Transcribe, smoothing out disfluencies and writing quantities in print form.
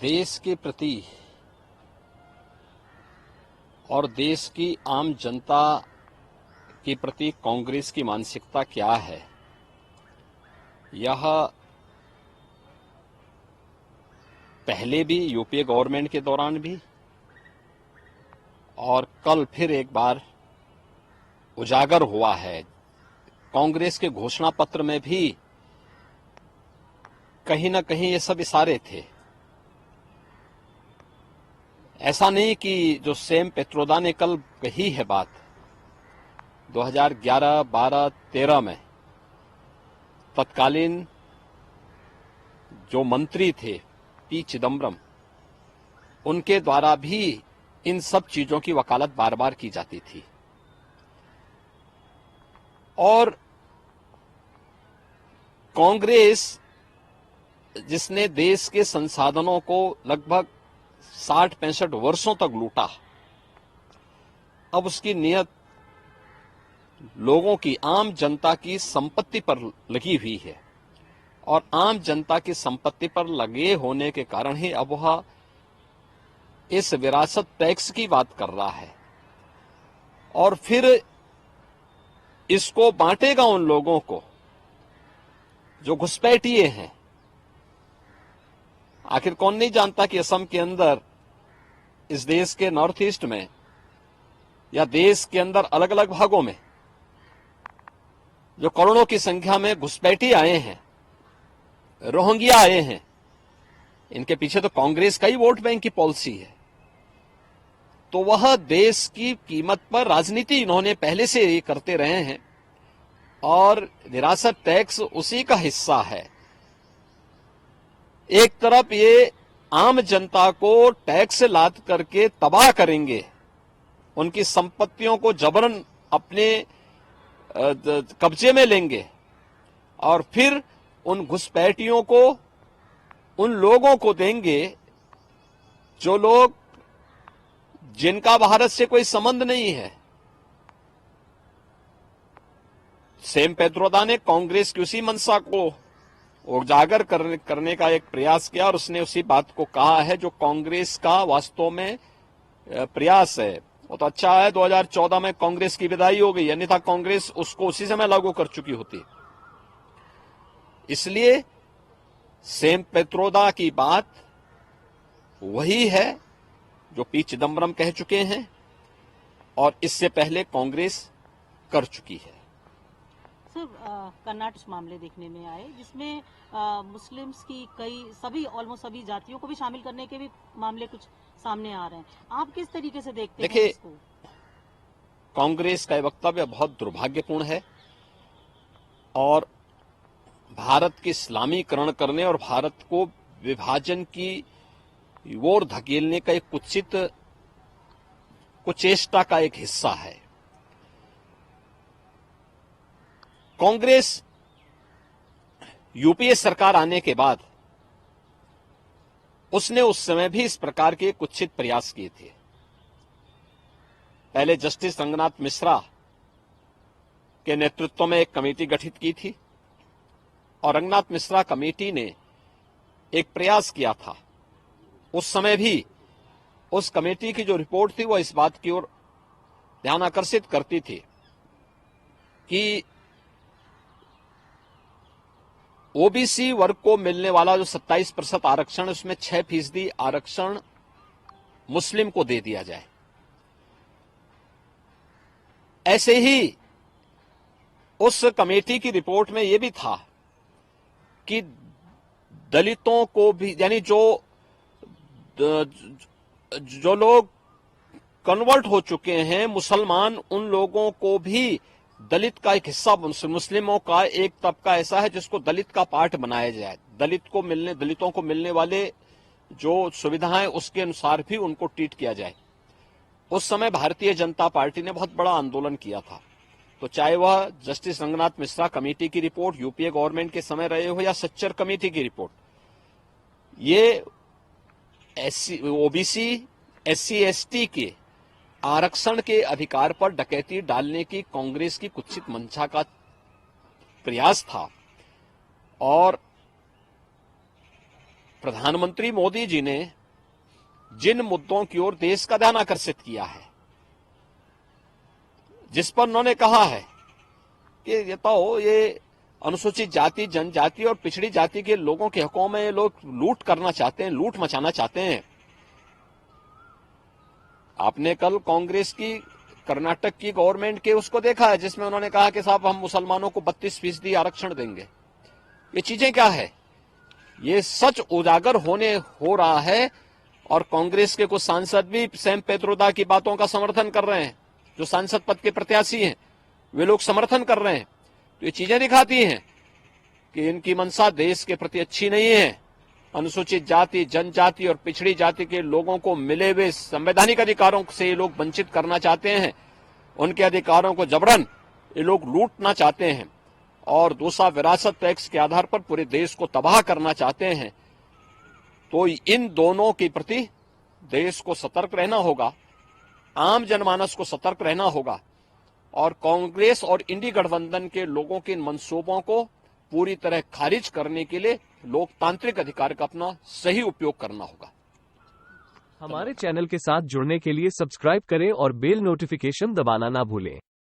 देश के प्रति और देश की आम जनता के प्रति कांग्रेस की मानसिकता क्या है, यह पहले भी यूपीए गवर्नमेंट के दौरान भी और कल फिर एक बार उजागर हुआ है। कांग्रेस के घोषणा पत्र में भी कहीं न कहीं ये सब इशारे थे। ऐसा नहीं कि जो सैम पेत्रोदा ने कल कही है बात 2011, 12, 13 में तत्कालीन जो मंत्री थे पी चिदम्बरम, उनके द्वारा भी इन सब चीजों की वकालत बार बार की जाती थी। और कांग्रेस जिसने देश के संसाधनों को लगभग 60-65 वर्षों तक लूटा, अब उसकी नियत लोगों की, आम जनता की संपत्ति पर लगी हुई है और आम जनता की संपत्ति पर लगे होने के कारण ही अब वह इस विरासत टैक्स की बात कर रहा है और फिर इसको बांटेगा उन लोगों को जो घुसपैठिए हैं। आखिर कौन नहीं जानता कि असम के अंदर, इस देश के नॉर्थ ईस्ट में या देश के अंदर अलग अलग भागों में जो करोड़ों की संख्या में घुसपैठी आए हैं, रोहिंग्या आए हैं, इनके पीछे तो कांग्रेस का ही वोट बैंक की पॉलिसी है। तो वह देश की कीमत पर राजनीति इन्होंने पहले से ही करते रहे हैं और विरासत टैक्स उसी का हिस्सा है। एक तरफ ये आम जनता को टैक्स लाद करके तबाह करेंगे, उनकी संपत्तियों को जबरन अपने कब्जे में लेंगे और फिर उन घुसपैठियों को, उन लोगों को देंगे जो लोग, जिनका भारत से कोई संबंध नहीं है। सैम पेत्रोदा ने कांग्रेस की उसी मंशा को उजागर करने का एक प्रयास किया और उसने उसी बात को कहा है जो कांग्रेस का वास्तव में प्रयास है। वो तो अच्छा है 2014 में कांग्रेस की विदाई हो गई, अन्यथा कांग्रेस उसको उसी समय लागू कर चुकी होती। इसलिए सैम पेत्रोदा की बात वही है जो पी चिदम्बरम कह चुके हैं और इससे पहले कांग्रेस कर चुकी है। सर, कर्नाटक मामले देखने में आए जिसमें मुस्लिम्स की ऑलमोस्ट सभी जातियों को भी शामिल करने के भी मामले कुछ सामने आ रहे हैं। आप किस तरीके से देखते हैं इसको? कांग्रेस का वक्तव्य बहुत दुर्भाग्यपूर्ण है और भारत के इस्लामीकरण करने और भारत को विभाजन की ओर धकेलने का एक कुचेष्टा का एक हिस्सा है। कांग्रेस यूपीए सरकार आने के बाद उसने उस समय भी इस प्रकार के कुत्सित प्रयास किए थे। पहले जस्टिस रंगनाथ मिश्रा के नेतृत्व में एक कमेटी गठित की थी और रंगनाथ मिश्रा कमेटी ने एक प्रयास किया था। उस समय भी उस कमेटी की जो रिपोर्ट थी वो इस बात की ओर ध्यान आकर्षित करती थी कि ओबीसी वर्ग को मिलने वाला जो 27% आरक्षण, उसमें 6% आरक्षण मुस्लिम को दे दिया जाए। ऐसे ही उस कमेटी की रिपोर्ट में यह भी था कि दलितों को भी, यानी जो लोग कन्वर्ट हो चुके हैं मुसलमान, उन लोगों को भी दलित का एक हिस्सा, मुस्लिमों का एक तबका ऐसा है जिसको दलित का पार्ट बनाया जाए। दलितों को मिलने वाले जो सुविधाएं उसके अनुसार भी उनको ट्रीट किया जाए। उस समय भारतीय जनता पार्टी ने बहुत बड़ा आंदोलन किया था। तो चाहे वह जस्टिस रंगनाथ मिश्रा कमेटी की रिपोर्ट यूपीए गवर्नमेंट के समय रहे हो या सच्चर कमेटी की रिपोर्ट, ये ओबीसी, एससी, एसटी के आरक्षण के अधिकार पर डकैती डालने की कांग्रेस की कुत्सित मंशा का प्रयास था। और प्रधानमंत्री मोदी जी ने जिन मुद्दों की ओर देश का ध्यान आकर्षित किया है, जिस पर उन्होंने कहा है कि ये तो ये अनुसूचित जाति, जनजाति और पिछड़ी जाति के लोगों के हकों में ये लोग लूट करना चाहते हैं, लूट मचाना चाहते हैं। आपने कल कांग्रेस की कर्नाटक की गवर्नमेंट के उसको देखा है, जिसमें उन्होंने कहा कि साहब हम मुसलमानों को 32% आरक्षण देंगे। ये चीजें क्या है? ये सच उजागर हो रहा है और कांग्रेस के कुछ सांसद भी सैम पेत्रोदा की बातों का समर्थन कर रहे हैं। जो सांसद पद के प्रत्याशी हैं वे लोग समर्थन कर रहे हैं। तो ये चीजें दिखाती हैं कि इनकी मंशा देश के प्रति अच्छी नहीं है। अनुसूचित जाति, जनजाति और पिछड़ी जाति के लोगों को मिले हुए संवैधानिक अधिकारों से ये लोग वंचित करना चाहते हैं। उनके अधिकारों को जबरन ये लोग लूटना चाहते हैं और दूसरा विरासत टैक्स के आधार पर पूरे देश को तबाह करना चाहते हैं। तो इन दोनों के प्रति देश को सतर्क रहना होगा, आम जनमानस को सतर्क रहना होगा और कांग्रेस और इंडी गठबंधन के लोगों के इन मंसूबों को पूरी तरह खारिज करने के लिए लोकतांत्रिक अधिकार का अपना सही उपयोग करना होगा। हमारे चैनल के साथ जुड़ने के लिए सब्सक्राइब करें और बेल नोटिफिकेशन दबाना ना भूलें।